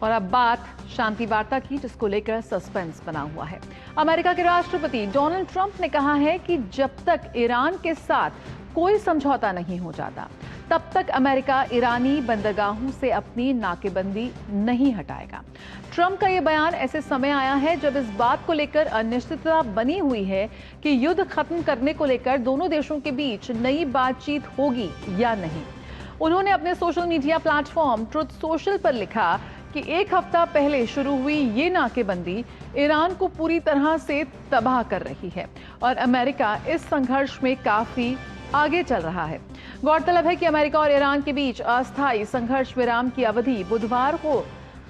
और अब बात शांति वार्ता की, जिसको लेकर सस्पेंस बना हुआ है। अमेरिका के राष्ट्रपति डोनाल्ड ट्रंप ने कहा है कि जब तक ईरान के साथ कोई समझौता नहीं हो जाता, तब तक अमेरिका ईरानी बंदरगाहों से अपनी नाकेबंदी नहीं हटाएगा। ट्रंप का यह बयान ऐसे समय आया है जब इस बात को लेकर अनिश्चितता बनी हुई है कि युद्ध खत्म करने को लेकर दोनों देशों के बीच नई बातचीत होगी या नहीं। उन्होंने अपने social media platform truth social पर लिखा कि एक हफ्ता पहले शुरू हुई ये नाकेबंदी ईरान को पूरी तरह से तबाह कर रही है और अमेरिका इस संघर्ष में काफी आगे चल रहा है। गौरतलब है कि अमेरिका और ईरान के बीच अस्थायी संघर्ष विराम की अवधि बुधवार को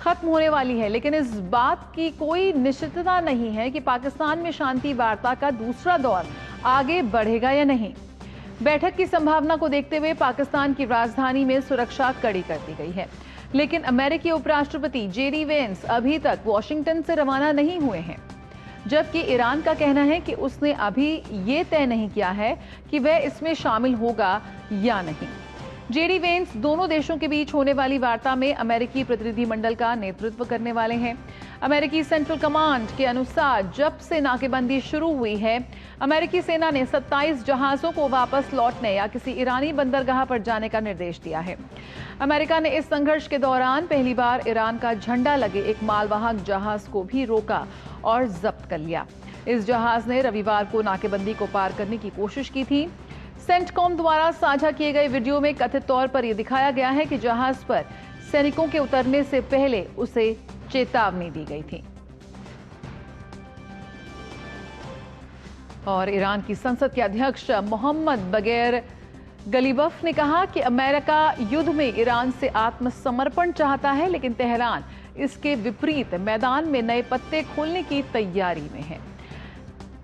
खत्म होने वाली है, लेकिन इस बात की कोई निश्चितता नहीं है कि पाकिस्तान में शांति वार्ता का दूसरा दौर आगे बढ़ेगा या नहीं। बैठक की संभावना को देखते हुए पाकिस्तान की राजधानी में सुरक्षा कड़ी कर दी गई है, लेकिन अमेरिकी उपराष्ट्रपति जेडी वेंस अभी तक वॉशिंगटन से रवाना नहीं हुए हैं, जबकि ईरान का कहना है कि उसने अभी ये तय नहीं किया है कि वह इसमें शामिल होगा या नहीं। जेडी वेंस दोनों देशों के बीच होने वाली वार्ता में अमेरिकी प्रतिनिधिमंडल का नेतृत्व करने वाले हैं। अमेरिकी सेंट्रल कमांड के अनुसार जब से नाकेबंदी शुरू हुई है, अमेरिकी सेना ने 27 जहाजों को वापस लौटने या किसी ईरानी बंदरगाह पर जाने का निर्देश दिया है। अमेरिका ने इस संघर्ष के दौरान पहली बार ईरान का झंडा लगे एक मालवाहक जहाज को भी रोका और जब्त कर लिया। इस जहाज ने रविवार को नाकेबंदी को पार करने की कोशिश की थी। सेंटकॉम द्वारा साझा किए गए वीडियो में कथित तौर पर यह दिखाया गया है कि जहाज पर सैनिकों के उतरने से पहले उसे चेतावनी दी गई थी। और ईरान की संसद के अध्यक्ष मोहम्मद बगैर गलीबफ ने कहा कि अमेरिका युद्ध में ईरान से आत्मसमर्पण चाहता है, लेकिन तेहरान इसके विपरीत मैदान में नए पत्ते खोलने की तैयारी में है।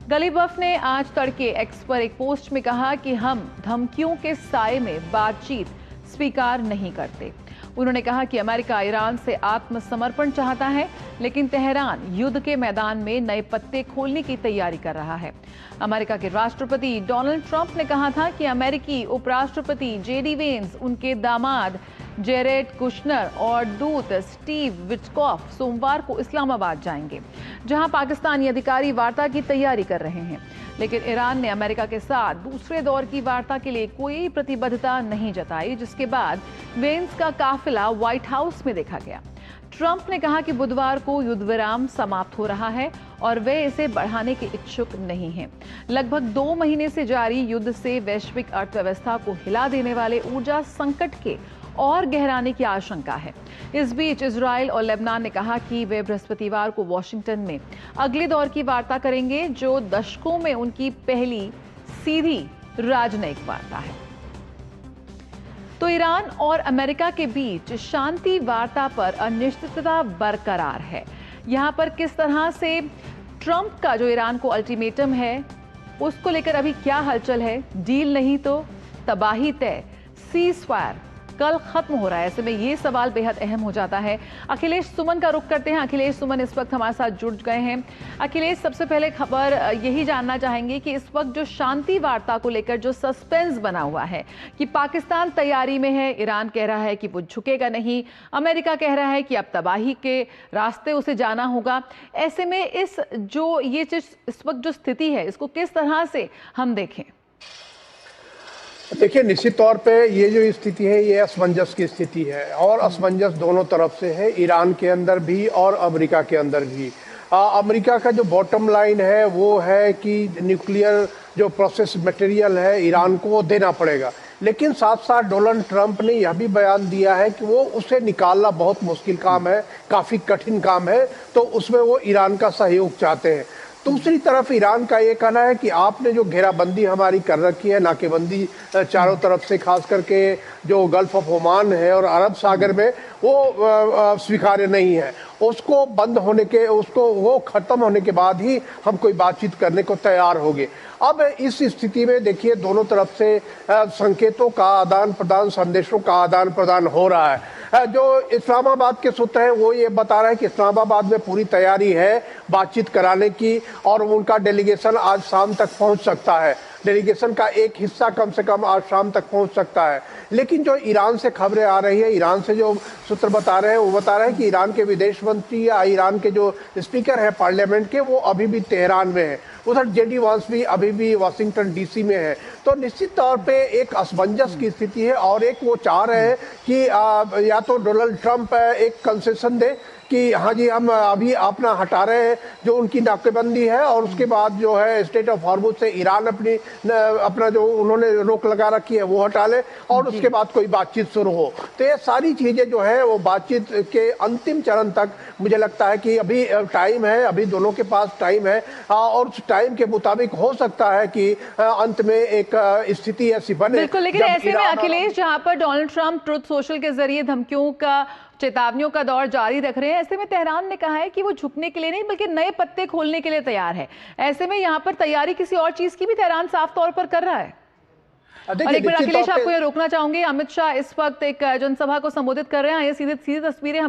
गलीबफ ने आज तड़के एक्स पर एक पोस्ट में कहा कि हम धमकियों के साए में बातचीत स्वीकार नहीं करते। उन्होंने कहा कि अमेरिका ईरान से आत्मसमर्पण चाहता है, लेकिन तेहरान युद्ध के मैदान में नए पत्ते खोलने की तैयारी कर रहा है। अमेरिका के राष्ट्रपति डोनाल्ड ट्रंप ने कहा था कि अमेरिकी उपराष्ट्रपति जेडी वेंस, उनके दामाद जेरेड कुशनर और दूत स्टीव विटकॉफ सोमवार को इस्लामाबाद जाएंगे, जहां पाकिस्तानी अधिकारी वार्ता की तैयारी कर रहे हैं। लेकिन ईरान ने अमेरिका के साथ दूसरे दौर की वार्ता के लिए कोई प्रतिबद्धता नहीं जताई, जिसके बाद वेंस का काफिला व्हाइट हाउस में देखा गया। ट्रंप ने कहा कि बुधवार को युद्ध विराम समाप्त हो रहा है और वे इसे बढ़ाने के इच्छुक नहीं हैं। लगभग 2 महीने से जारी युद्ध से वैश्विक अर्थव्यवस्था को हिला देने वाले ऊर्जा संकट के और गहराने की आशंका है। इस बीच इजराइल और लेबनान ने कहा कि वे बृहस्पतिवार को वॉशिंगटन में अगले दौर की वार्ता करेंगे, जो दशकों में उनकी पहली सीधी राजनयिक वार्ता है। तो ईरान और अमेरिका के बीच शांति वार्ता पर अनिश्चितता बरकरार है। यहां पर किस तरह से ट्रंप का जो ईरान को अल्टीमेटम है, उसको लेकर अभी क्या हलचल है? डील नहीं तो तबाही तय, सीज फायर कल खत्म हो रहा है। ऐसे में ये सवाल बेहद अहम हो जाता है। अखिलेश सुमन का रुख करते हैं। अखिलेश सुमन इस वक्त हमारे साथ जुड़ गए हैं। अखिलेश, सबसे पहले खबर यही जानना चाहेंगे कि इस वक्त जो शांति वार्ता को लेकर जो सस्पेंस बना हुआ है कि पाकिस्तान तैयारी में है, ईरान कह रहा है कि वो झुकेगा नहीं, अमेरिका कह रहा है कि अब तबाही के रास्ते उसे जाना होगा। ऐसे में इस वक्त जो स्थिति है, इसको किस तरह से हम देखें? देखिए, निश्चित तौर पे ये जो स्थिति है, ये असमंजस की स्थिति है और असमंजस दोनों तरफ से है, ईरान के अंदर भी और अमेरिका के अंदर भी। अमेरिका का जो बॉटम लाइन है वो है कि न्यूक्लियर जो प्रोसेस मटेरियल है ईरान को वो देना पड़ेगा, लेकिन साथ साथ डोनाल्ड ट्रंप ने यह भी बयान दिया है कि वो उसे निकालना बहुत मुश्किल काम है, काफ़ी कठिन काम है, तो उसमें वो ईरान का सहयोग चाहते हैं। दूसरी तरफ ईरान का ये कहना है कि आपने जो घेराबंदी हमारी कर रखी है, नाकेबंदी चारों तरफ से, खास करके जो गल्फ ऑफ ओमान है और अरब सागर में, वो स्वीकार्य नहीं है। उसको बंद होने के, उसको वो खत्म होने के बाद ही हम कोई बातचीत करने को तैयार होंगे। अब इस स्थिति में देखिए, दोनों तरफ से संकेतों का आदान प्रदान, संदेशों का आदान प्रदान हो रहा है। जो इस्लामाबाद के सूत्र हैं वो ये बता रहे हैं कि इस्लामाबाद में पूरी तैयारी है बातचीत कराने की और उनका डेलीगेशन आज शाम तक पहुंच सकता है। डेलीगेशन का एक हिस्सा कम से कम आज शाम तक पहुंच सकता है। लेकिन जो ईरान से खबरें आ रही है, ईरान से जो सूत्र बता रहे हैं वो बता रहे हैं कि ईरान के विदेश मंत्री या ईरान के जो स्पीकर है पार्लियामेंट के, वो अभी भी तेहरान में है। उधर जेडी वांस भी अभी भी वाशिंगटन डीसी में है। तो निश्चित तौर पे एक असमंजस की स्थिति है और एक वो चाह रहे हैं कि या तो डोनाल्ड ट्रंप एक कंसेशन दे कि हाँ जी हम अभी अपना हटा रहे हैं जो उनकी नाकेबंदी है, और उसके बाद जो है स्टेट ऑफ हॉर्मुज से ईरान अपना जो उन्होंने रोक लगा रखी है वो हटा ले, और उसके बाद कोई बातचीत शुरू हो। तो ये सारी चीजें जो है वो बातचीत के अंतिम चरण तक मुझे लगता है कि अभी टाइम है, अभी दोनों के पास टाइम है, और उस टाइम के मुताबिक हो सकता है कि अंत में एक स्थिति ऐसी बने। बिल्कुल, लेकिन ऐसे में अखिलेश, जहां पर डोनाल्ड ट्रंप ट्रुथ सोशल के जरिए धमकियों का, चेतावनियों का दौर जारी रख रहे हैं, ऐसे में तेहरान ने कहा है कि वो झुकने के लिए नहीं बल्कि नए पत्ते खोलने के लिए तैयार है। ऐसे में यहाँ पर तैयारी किसी और चीज की भी तेहरान साफ तौर पर कर रहा है। और एक बार अखिलेश, आपको ये रोकना चाहूंगी, अमित शाह इस वक्त एक जनसभा को संबोधित कर रहे हैं। ये सीधी तस्वीरें